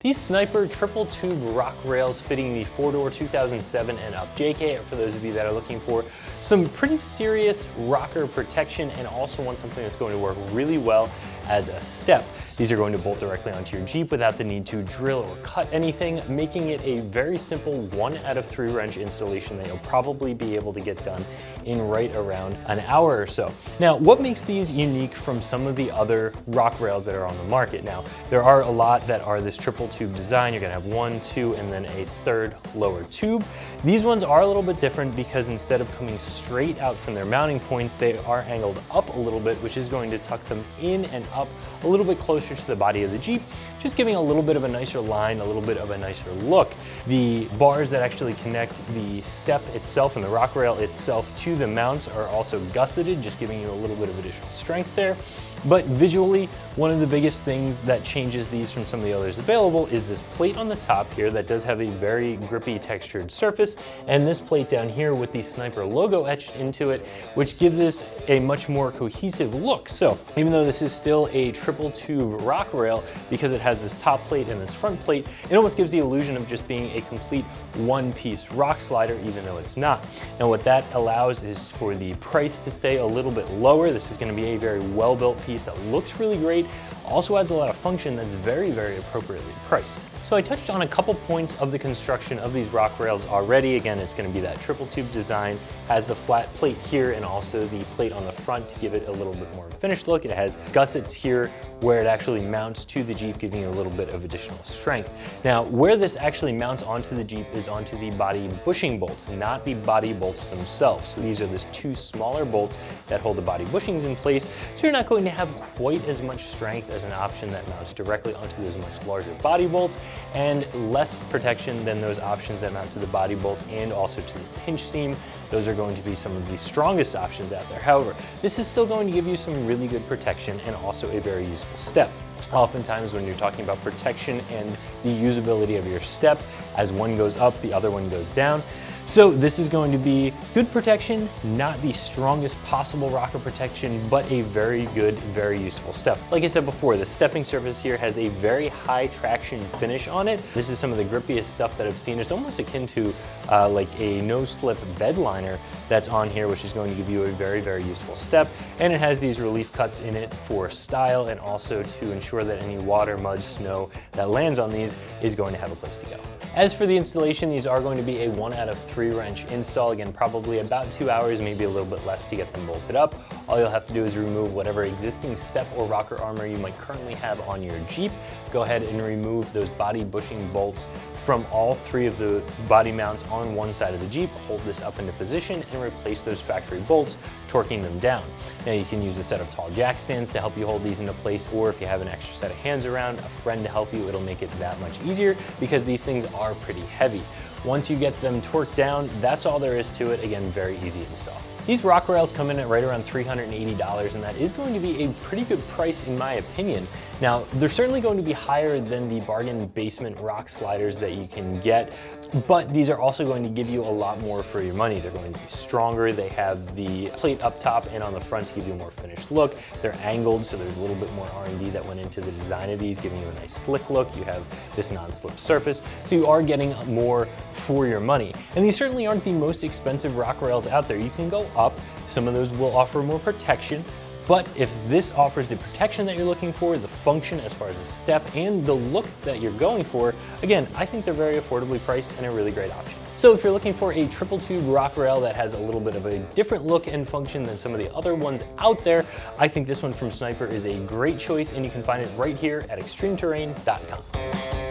These Sniper triple tube rock rails fitting the 4-door 2007 and up JK are for those of you that are looking for some pretty serious rocker protection and also want something that's going to work really well as a step. These are going to bolt directly onto your Jeep without the need to drill or cut anything, making it a very simple 1 out of 3 wrench installation that you'll probably be able to get done in right around an hour or so. Now, what makes these unique from some of the other rock rails that are on the market? Now, there are a lot that are this triple tube design. You're gonna have 1, 2, and then a third lower tube. These ones are a little bit different because instead of coming straight out from their mounting points, they are angled up a little bit, which is going to tuck them in and up a little bit closer to the body of the Jeep, just giving a little bit of a nicer line, a little bit of a nicer look. The bars that actually connect the step itself and the rock rail itself to the mounts are also gusseted, just giving you a little bit of additional strength there. But visually, one of the biggest things that changes these from some of the others available is this plate on the top here that does have a very grippy textured surface, and this plate down here with the Sniper logo etched into it, which gives this a much more cohesive look. So even though this is still a triple tube rock rail, because it has this top plate and this front plate, it almost gives the illusion of just being a complete one-piece rock slider, even though it's not. And what that allows is for the price to stay a little bit lower. This is going to be a very well-built piece that looks really great, also adds a lot of function that's very, very appropriately priced. So I touched on a couple points of the construction of these rock rails already. Again, it's going to be that triple tube design, has the flat plate here and also the plate on the front to give it a little bit more finished look. It has gussets here where it actually mounts to the Jeep, giving you a little bit of additional strength. Now, where this actually mounts onto the Jeep is onto the body bushing bolts, not the body bolts themselves. So these are the 2 smaller bolts that hold the body bushings in place, so you're not going to have quite as much strength as an option that mounts directly onto those much larger body bolts, and less protection than those options that mount to the body bolts and also to the pinch seam. Those are going to be some of the strongest options out there. However, this is still going to give you some really good protection and also a very useful step. Oftentimes when you're talking about protection and the usability of your step, as one goes up, the other one goes down. So this is going to be good protection, not the strongest possible rocker protection, but a very good, very useful step. Like I said before, the stepping surface here has a very high traction finish on it. This is some of the grippiest stuff that I've seen. It's almost akin to like a no-slip bed liner that's on here, which is going to give you a very, very useful step. And it has these relief cuts in it for style and also to ensure that any water, mud, snow that lands on these is going to have a place to go. As for the installation, these are going to be a 1 out of 3 wrench install. Again, probably about 2 hours, maybe a little bit less to get them bolted up. All you'll have to do is remove whatever existing step or rocker armor you might currently have on your Jeep. Go ahead and remove those body bushing bolts from all 3 of the body mounts on one side of the Jeep. Hold this up into position and replace those factory bolts, torquing them down. Now you can use a set of tall jack stands to help you hold these into place, or if you have an extra set of hands around, a friend to help you, it'll make it that much easier because these things are pretty heavy. Once you get them torqued down, that's all there is to it. Again, very easy to install. These rock rails come in at right around $380, and that is going to be a pretty good price in my opinion. Now, they're certainly going to be higher than the bargain basement rock sliders that you can get, but these are also going to give you a lot more for your money. They're going to be stronger. They have the plate up top and on the front to give you a more finished look. They're angled, so there's a little bit more R&D that went into the design of these, giving you a nice slick look. You have this non-slip surface, so you are getting more for your money. And these certainly aren't the most expensive rock rails out there. You can go up. Some of those will offer more protection, but if this offers the protection that you're looking for, the function as far as a step, and the look that you're going for, again, I think they're very affordably priced and a really great option. So if you're looking for a triple tube rock rail that has a little bit of a different look and function than some of the other ones out there, I think this one from Sniper is a great choice, and you can find it right here at extremeterrain.com.